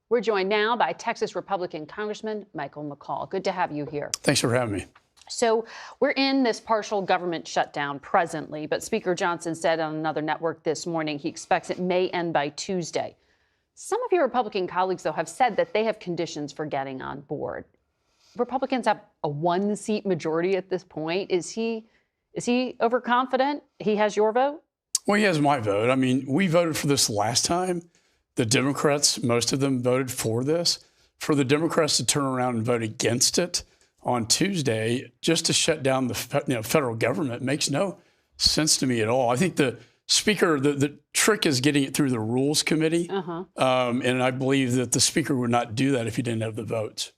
We're joined now by Texas Republican Congressman Michael McCaul. Good to have you here. Thanks for having me. So we're in this partial government shutdown presently, but Speaker Johnson said on another network this morning he expects it may end by Tuesday. Some of your Republican colleagues, though, have said that they have conditions for getting on board. Republicans have a one-seat majority at this point. Is he overconfident? He has your vote? Well, he has my vote. I mean, we voted for this last time. The Democrats, most of them voted for this. For the Democrats to turn around and vote against it on Tuesday just to shut down the federal government makes no sense to me at all. I think the Speaker, the trick is getting it through the Rules Committee. And I believe that the Speaker would not do that if he didn't have the votes.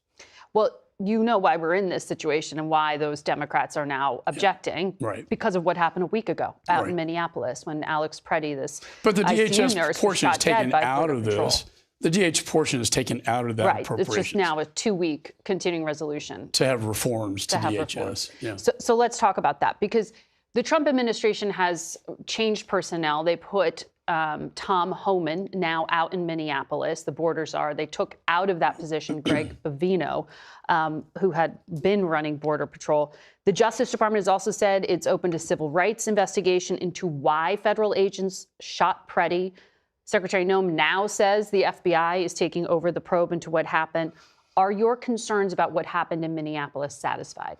Well, you know why we're in this situation and why those Democrats are now objecting. Right. Because of what happened a week ago out in Minneapolis when Alex Preddy, this But the ICU DHS nurse, portion is taken out of Patrol. this. The DH portion is taken out of that appropriation. It's just now a 2-week continuing resolution. To have reforms to DHS. Reforms. Yeah. So let's talk about that, because the Trump administration has changed personnel. They put Tom Homan now out in Minneapolis. The borders are. They took out of that position Greg Bovino, who had been running Border Patrol. The Justice Department has also said it's open to civil rights investigation into why federal agents shot Preddy. Secretary Noem now says the FBI is taking over the probe into what happened. Are your concerns about what happened in Minneapolis satisfied?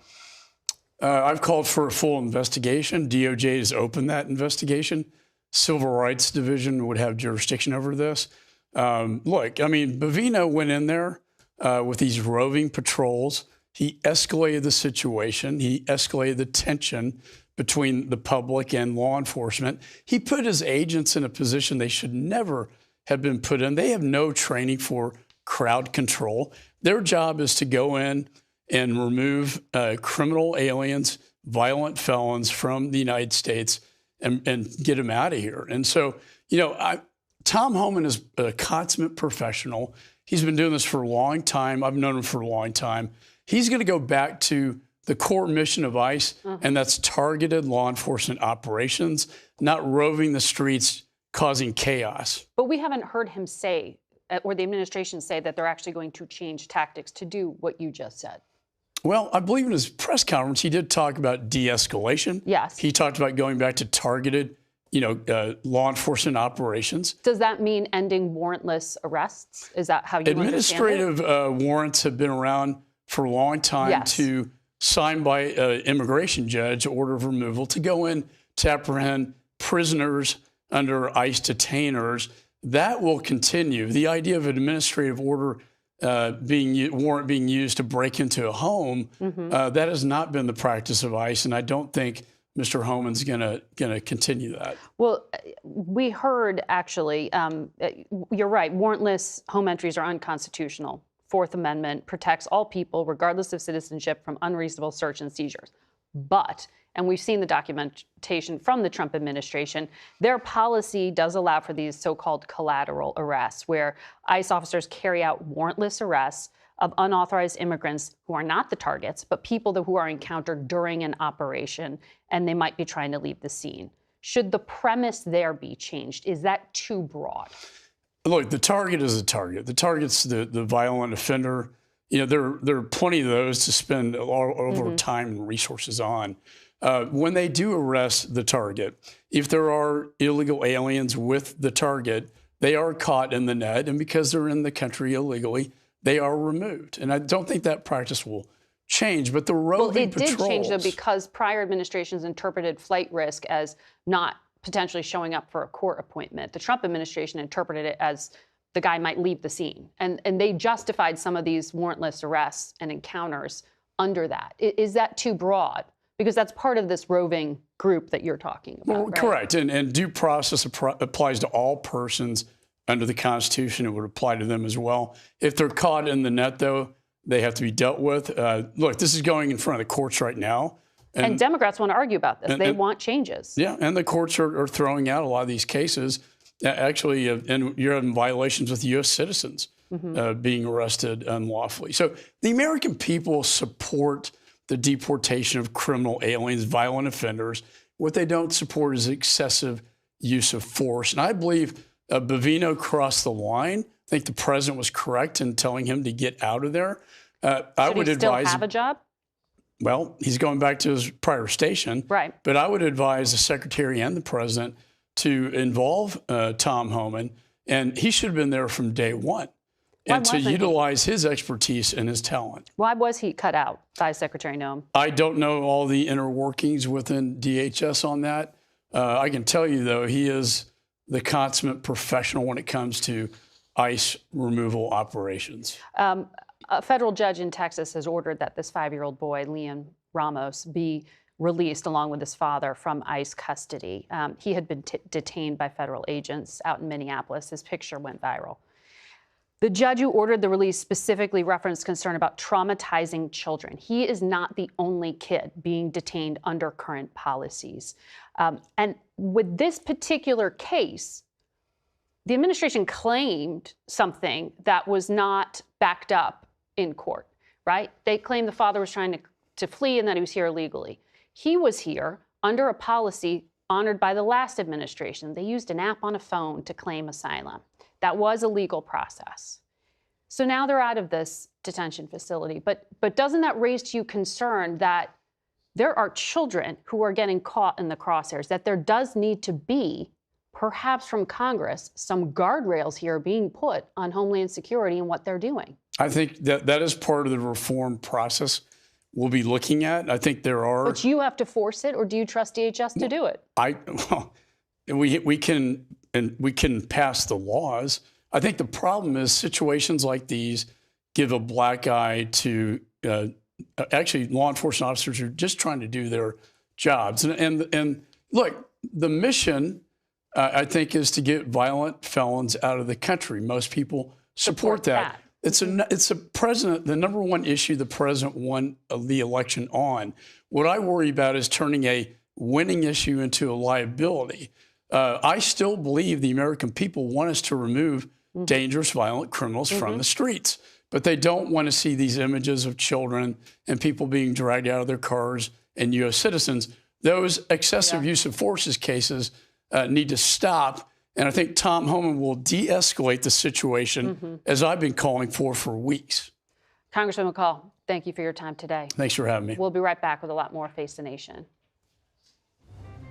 I've called for a full investigation. DOJ has opened that investigation. Civil Rights Division would have jurisdiction over this. Look, I mean, Bovino went in there with these roving patrols. He escalated the situation. He escalated the tension between the public and law enforcement. He put his agents in a position they should never have been put in. They have no training for crowd control. Their job is to go in and remove criminal aliens, violent felons from the United States and get them out of here. And so, Tom Homan is a consummate professional. He's been doing this for a long time. I've known him for a long time. He's going to go back to the core mission of ICE, and that's targeted law enforcement operations, not roving the streets causing chaos. But we haven't heard him say, or the administration say, that they're actually going to change tactics to do what you just said. Well, I believe in his press conference, he did talk about de-escalation. Yes. He talked about going back to targeted, law enforcement operations. Does that mean ending warrantless arrests? Is that how you Administrative warrants have been around for a long time to sign by an immigration judge, order of removal, to go in to apprehend prisoners under ICE detainers. That will continue. The idea of an administrative order warrant being used to break into a home, that has not been the practice of ICE, and I don't think Mr. Homan's going to continue that. Well, we heard, actually, you're right, warrantless home entries are unconstitutional. Fourth Amendment protects all people, regardless of citizenship, from unreasonable search and seizures. But, and we've seen the documentation from the Trump administration, their policy does allow for these so-called collateral arrests, where ICE officers carry out warrantless arrests of unauthorized immigrants who are not the targets, but people who are encountered during an operation, and they might be trying to leave the scene. Should the premise there be changed? Is that too broad? Look, the target is a target. The target's the violent offender. There are plenty of those to spend all over time and resources on. When they do arrest the target, if there are illegal aliens with the target, they are caught in the net, and because they're in the country illegally, they are removed. And I don't think that practice will change. But the roving patrols... Well, it did change, though, because prior administrations interpreted flight risk as not potentially showing up for a court appointment. The Trump administration interpreted it as the guy might leave the scene. And they justified some of these warrantless arrests and encounters under that. Is that too broad? Because that's part of this roving group that you're talking about, right? Correct. And due process applies to all persons under the Constitution. It would apply to them as well. If they're caught in the net, though, they have to be dealt with. Look, this is going in front of the courts right now. And Democrats want to argue about this. They want changes. Yeah, and the courts are throwing out a lot of these cases. Actually, and you're having violations with U.S. citizens being arrested unlawfully. So the American people support the deportation of criminal aliens, violent offenders. What they don't support is excessive use of force. And I believe Bovino crossed the line. I think the president was correct in telling him to get out of there. I would Should he still advise. have a job? Well, he's going back to his prior station. Right. But I would advise the secretary and the president to involve Tom Homan, and he should have been there from day one. And to utilize his expertise and his talent. Why was he cut out by Secretary Noem? I don't know all the inner workings within DHS on that. I can tell you, though, he is the consummate professional when it comes to ICE removal operations. A federal judge in Texas has ordered that this 5-year-old boy, Liam Ramos, be released along with his father from ICE custody. He had been detained by federal agents out in Minneapolis. His picture went viral. The judge who ordered the release specifically referenced concern about traumatizing children. He is not the only kid being detained under current policies. And with this particular case, the administration claimed something that was not backed up in court, right? They claimed the father was trying to flee and that he was here illegally. He was here under a policy honored by the last administration. They used an app on a phone to claim asylum. That was a legal process. So now they're out of this detention facility. But doesn't that raise to you concern that there are children who are getting caught in the crosshairs, that there does need to be, perhaps from Congress, some guardrails here being put on Homeland Security and what they're doing? I think that is part of the reform process we'll be looking at. I think there are. But you have to force it, or do you trust DHS to do it? We can pass the laws. I think the problem is situations like these give a black eye to actually law enforcement officers who are just trying to do their jobs. And look, the mission, I think, is to get violent felons out of the country. Most people support that. It's a president, the number one issue the president won the election on. What I worry about is turning a winning issue into a liability. I still believe the American people want us to remove dangerous, violent criminals from the streets, but they don't want to see these images of children and people being dragged out of their cars and U.S. citizens. Those excessive use of forces cases need to stop. And I think Tom Homan will de-escalate the situation, as I've been calling for weeks. Congressman McCaul, thank you for your time today. Thanks for having me. We'll be right back with a lot more Face the Nation.